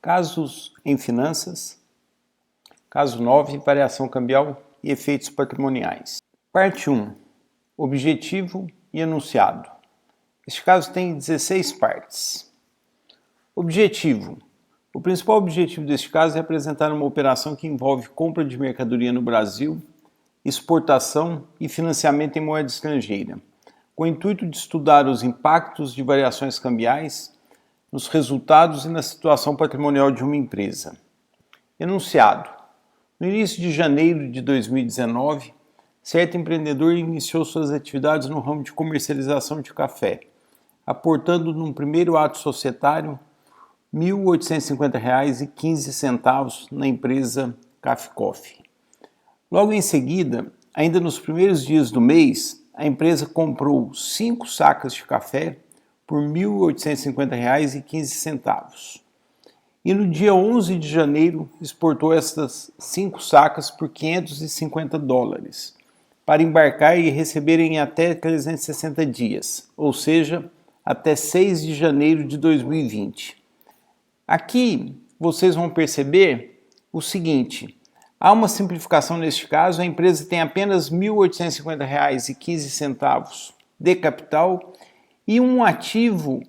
Casos em finanças, caso 9, variação cambial e efeitos patrimoniais. Parte 1, objetivo e enunciado. Este caso tem 16 partes. Objetivo. O principal objetivo deste caso é apresentar uma operação que envolve compra de mercadoria no Brasil, exportação e financiamento em moeda estrangeira, com o intuito de estudar os impactos de variações cambiais nos resultados e na situação patrimonial de uma empresa. Enunciado. No início de janeiro de 2019, certo empreendedor iniciou suas atividades no ramo de comercialização de café, aportando num primeiro ato societário R$ 1.850,15 na empresa Café Coffee. Logo em seguida, ainda nos primeiros dias do mês, a empresa comprou 5 sacas de café por R$ 1.850,15. E no dia 11 de janeiro, exportou essas 5 sacas por $550, para embarcar e receber em até 360 dias, ou seja, até 6 de janeiro de 2020. Aqui vocês vão perceber o seguinte: há uma simplificação neste caso, a empresa tem apenas R$ 1.850,15 de capital e um ativo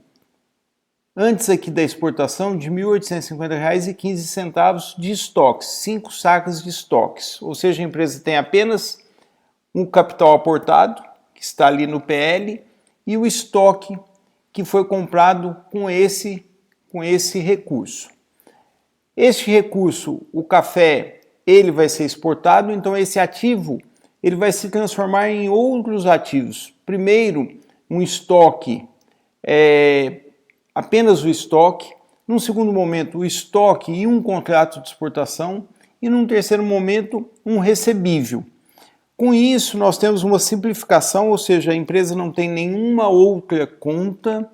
antes aqui da exportação de R$ 1.850,15 de estoques, 5 sacas de estoques, ou seja, a empresa tem apenas um capital aportado, que está ali no PL, e o estoque que foi comprado com esse recurso. Este recurso, o café, ele vai ser exportado, então esse ativo ele vai se transformar em outros ativos. Primeiro, um estoque, apenas o estoque. Num segundo momento, o estoque e um contrato de exportação. E num terceiro momento, um recebível. Com isso, nós temos uma simplificação, ou seja, a empresa não tem nenhuma outra conta.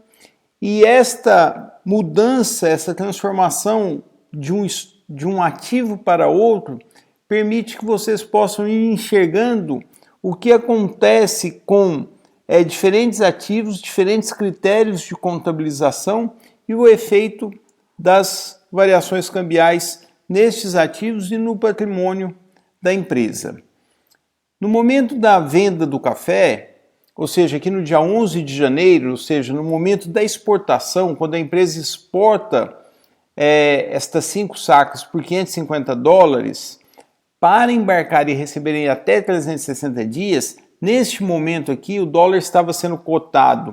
E esta mudança, essa transformação de um ativo para outro, permite que vocês possam ir enxergando o que acontece com diferentes ativos, diferentes critérios de contabilização e o efeito das variações cambiais nestes ativos e no patrimônio da empresa. No momento da venda do café, ou seja, aqui no dia 11 de janeiro, ou seja, no momento da exportação, quando a empresa exporta estas 5 sacas por $550, para embarcar e receberem até 360 dias, neste momento aqui o dólar estava sendo cotado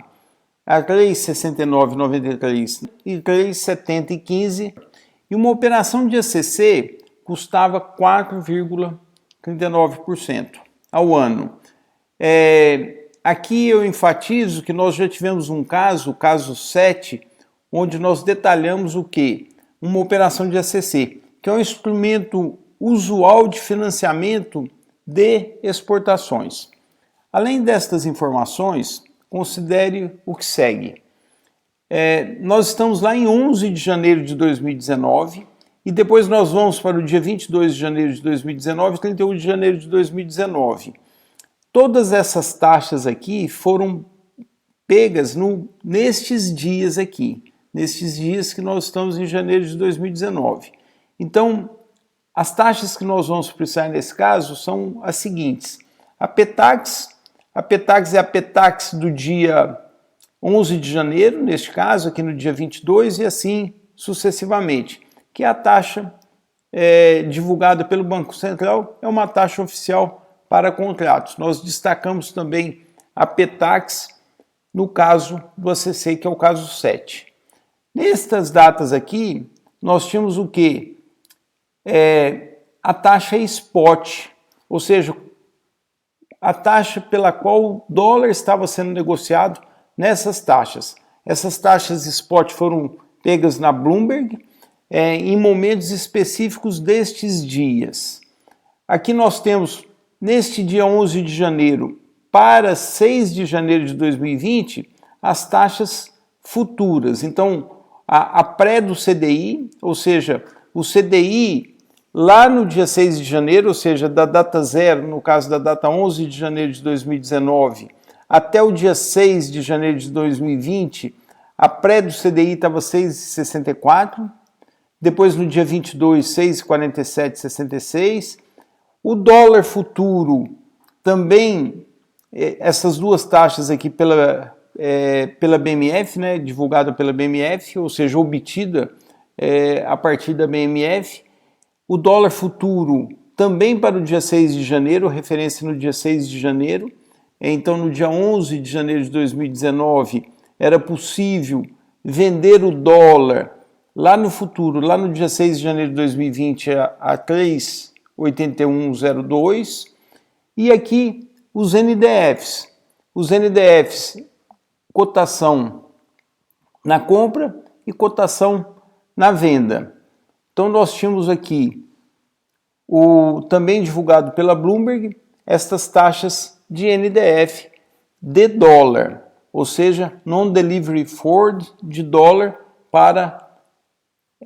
a 3,6993 e 3,7015 e uma operação de ACC custava 4,39% ao ano. Aqui eu enfatizo que nós já tivemos um caso, o caso 7, onde nós detalhamos o quê? Uma operação de ACC, que é um instrumento usual de financiamento de exportações. Além destas informações, considere o que segue. Nós estamos lá em 11 de janeiro de 2019 e depois nós vamos para o dia 22 de janeiro de 2019 e 31 de janeiro de 2019. Todas essas taxas aqui foram pegas nestes dias aqui, nestes dias que nós estamos em janeiro de 2019. Então, as taxas que nós vamos precisar nesse caso são as seguintes. A PETAX é a PETAX do dia 11 de janeiro, neste caso, aqui no dia 22, e assim sucessivamente, que é a taxa divulgada pelo Banco Central, é uma taxa oficial para contratos. Nós destacamos também a PETAX no caso do ACC, que é o caso 7. Nestas datas aqui, nós tínhamos o quê? A taxa spot, ou seja, a taxa pela qual o dólar estava sendo negociado nessas taxas. Essas taxas spot foram pegas na Bloomberg em momentos específicos destes dias. Aqui nós temos, neste dia 11 de janeiro para 6 de janeiro de 2020, as taxas futuras. Então, a pré do CDI, ou seja, o CDI lá no dia 6 de janeiro, ou seja, da data zero, no caso da data 11 de janeiro de 2019, até o dia 6 de janeiro de 2020, a pré do CDI estava 6,64, Depois no dia 22, 6,4766. O dólar futuro também, essas duas taxas aqui pela BMF, né, divulgada pela BMF, ou seja, obtida a partir da BMF. O dólar futuro também para o dia 6 de janeiro, referência no dia 6 de janeiro. Então, no dia 11 de janeiro de 2019, era possível vender o dólar lá no futuro, lá no dia 6 de janeiro de 2020, a 3,8102. E aqui os NDFs. Os NDFs, cotação na compra e cotação na venda. Então nós tínhamos aqui, também divulgado pela Bloomberg, estas taxas de NDF de dólar, ou seja, non-delivery forward de dólar para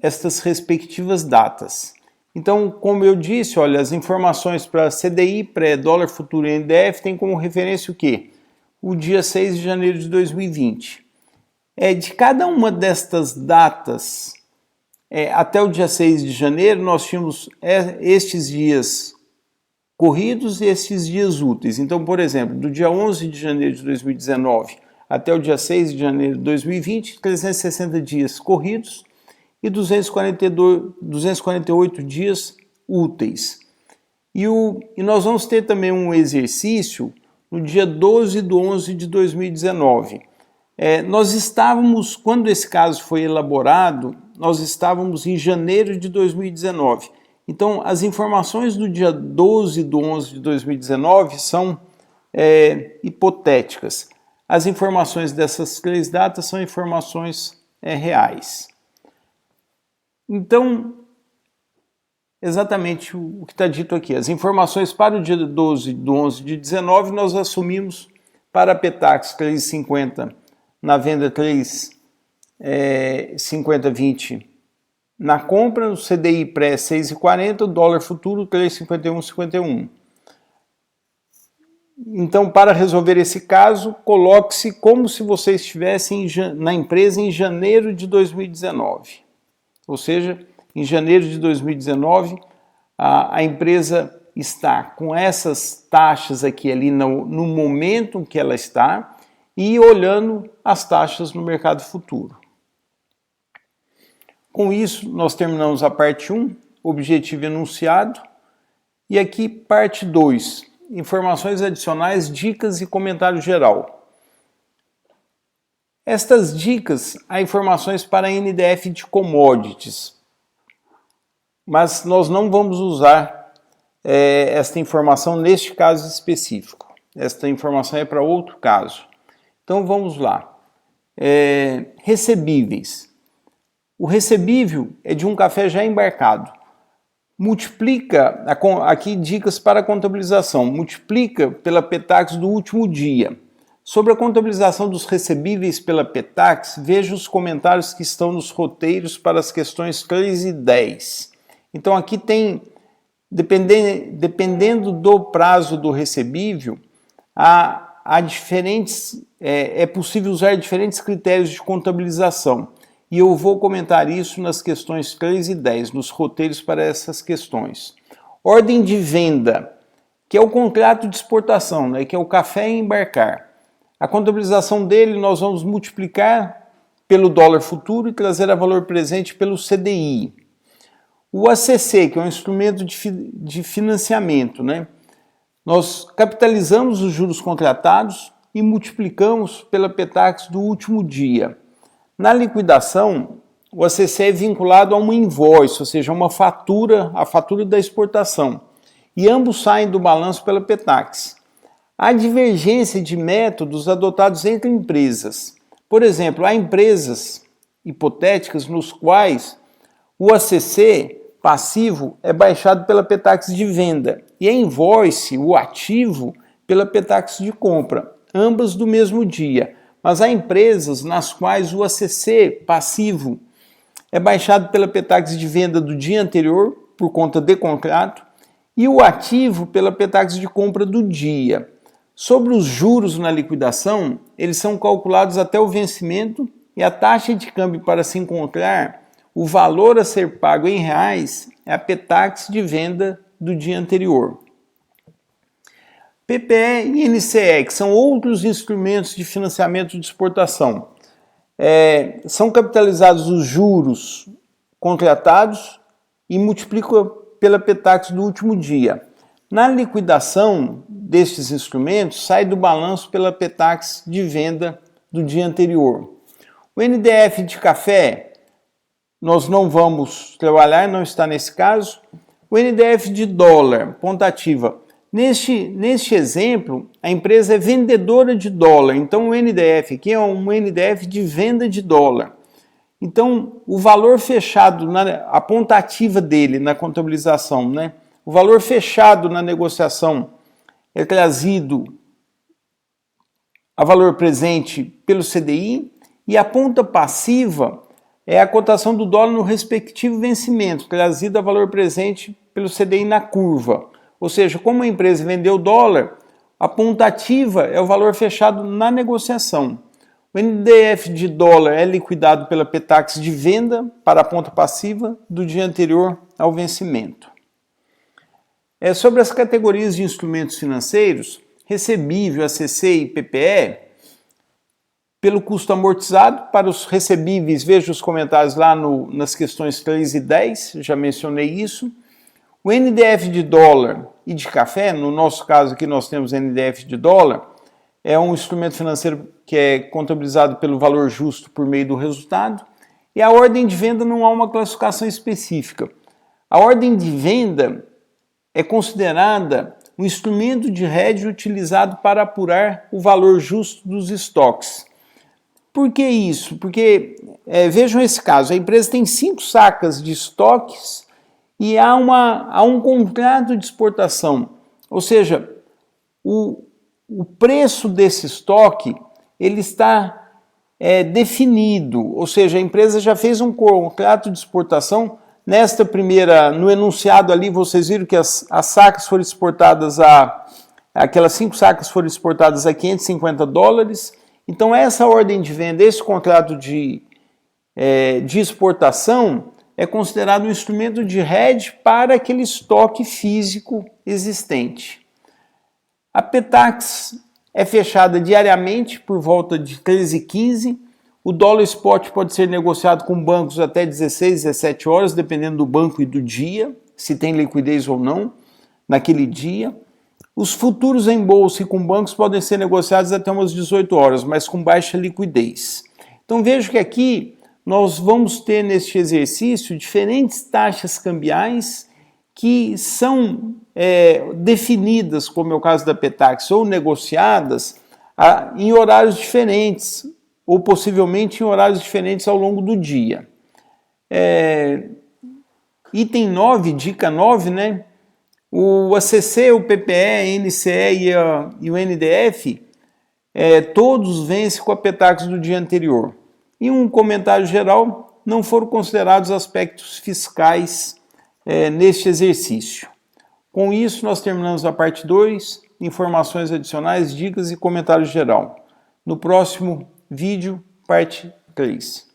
estas respectivas datas. Então, como eu disse, olha, as informações para CDI, pré-dólar futuro e NDF tem como referência o quê? O dia 6 de janeiro de 2020. De cada uma destas datas, até o dia 6 de janeiro, nós tínhamos estes dias corridos e estes dias úteis. Então, por exemplo, do dia 11 de janeiro de 2019 até o dia 6 de janeiro de 2020, 360 dias corridos e 248 dias úteis. E nós vamos ter também um exercício no dia 12 de 11 de 2019. Nós estávamos, quando esse caso foi elaborado, nós estávamos em janeiro de 2019. Então, as informações do dia 12 de 11 de 2019 são hipotéticas. As informações dessas três datas são informações reais. Então, exatamente o que está dito aqui. As informações para o dia 12 de 11 de 19 nós assumimos para a Petax 3,50 na venda, 3,5020 na compra, o CDI pré 6,40, o dólar futuro 3,5151. Então, para resolver esse caso, coloque-se como se você estivesse na empresa em janeiro de 2019. Ou seja, em janeiro de 2019, a empresa está com essas taxas aqui ali no momento que ela está e olhando as taxas no mercado futuro. Com isso, nós terminamos a parte 1, objetivo enunciado, e aqui parte 2, informações adicionais, dicas e comentário geral. Estas dicas, há informações para NDF de commodities, mas nós não vamos usar esta informação neste caso específico. Esta informação é para outro caso. Então vamos lá. Recebíveis. O recebível é de um café já embarcado. Multiplica, aqui dicas para a contabilização, multiplica pela Petax do último dia. Sobre a contabilização dos recebíveis pela Petax, veja os comentários que estão nos roteiros para as questões 3 e 10. Então aqui tem, dependendo do prazo do recebível, há diferentes, é possível usar diferentes critérios de contabilização. E eu vou comentar isso nas questões 3 e 10, nos roteiros para essas questões. Ordem de venda, que é o contrato de exportação, né, que é o café em embarcar. A contabilização dele nós vamos multiplicar pelo dólar futuro e trazer a valor presente pelo CDI. O ACC, que é um instrumento de financiamento, né, nós capitalizamos os juros contratados e multiplicamos pela Petax do último dia. Na liquidação, o ACC é vinculado a uma invoice, ou seja, uma fatura, a fatura da exportação, e ambos saem do balanço pela Petax. Há divergência de métodos adotados entre empresas. Por exemplo, há empresas hipotéticas nos quais o ACC passivo é baixado pela Petax de venda e a invoice, o ativo, pela Petax de compra, ambas do mesmo dia. Mas há empresas nas quais o ACC passivo é baixado pela Petax de venda do dia anterior, por conta de contrato, e o ativo pela Petax de compra do dia. Sobre os juros na liquidação, eles são calculados até o vencimento e a taxa de câmbio para se encontrar o valor a ser pago em reais é a PETAX de venda do dia anterior. PPE e NCE, que são outros instrumentos de financiamento de exportação. São capitalizados os juros contratados e multiplicam pela PETAX do último dia. Na liquidação destes instrumentos, sai do balanço pela PETAX de venda do dia anterior. O NDF de café, nós não vamos trabalhar, não está nesse caso. O NDF de dólar, ponta ativa. Neste exemplo, a empresa é vendedora de dólar, então o NDF aqui é um NDF de venda de dólar. Então, o valor fechado, a ponta ativa dele na contabilização, né? O valor fechado na negociação é trazido a valor presente pelo CDI e a ponta passiva é a cotação do dólar no respectivo vencimento, trazida a valor presente pelo CDI na curva. Ou seja, como a empresa vendeu dólar, a ponta ativa é o valor fechado na negociação. O NDF de dólar é liquidado pela PETAX de venda para a ponta passiva do dia anterior ao vencimento. Sobre as categorias de instrumentos financeiros, recebível, ACC e PPE, pelo custo amortizado, para os recebíveis, veja os comentários lá nas questões 3 e 10, já mencionei isso. O NDF de dólar e de café, no nosso caso aqui nós temos NDF de dólar, é um instrumento financeiro que é contabilizado pelo valor justo por meio do resultado, e a ordem de venda não há uma classificação específica. A ordem de venda é considerada um instrumento de hedge utilizado para apurar o valor justo dos estoques. Por que isso? Porque, vejam esse caso, a empresa tem 5 sacas de estoques e há um contrato de exportação, ou seja, o preço desse estoque ele está definido, ou seja, a empresa já fez um contrato de exportação. Nesta primeira, no enunciado ali, vocês viram que as sacas foram exportadas aquelas 5 sacas foram exportadas a $550. Então, essa ordem de venda, esse contrato de exportação é considerado um instrumento de hedge para aquele estoque físico existente. A PETAX é fechada diariamente por volta de 13h15. O dólar spot pode ser negociado com bancos até 16, 17 horas, dependendo do banco e do dia, se tem liquidez ou não naquele dia. Os futuros em bolsa e com bancos podem ser negociados até umas 18 horas, mas com baixa liquidez. Então vejo que aqui nós vamos ter neste exercício diferentes taxas cambiais que são definidas, como é o caso da PETAX, ou negociadas em horários diferentes, ou possivelmente em horários diferentes ao longo do dia. Item 9, dica 9, né? O ACC, o PPE, NCE e o NDF, todos vencem com a PETAX do dia anterior. Em um comentário geral, não foram considerados aspectos fiscais neste exercício. Com isso, nós terminamos a parte 2, informações adicionais, dicas e comentário geral. No próximo vídeo, parte 3.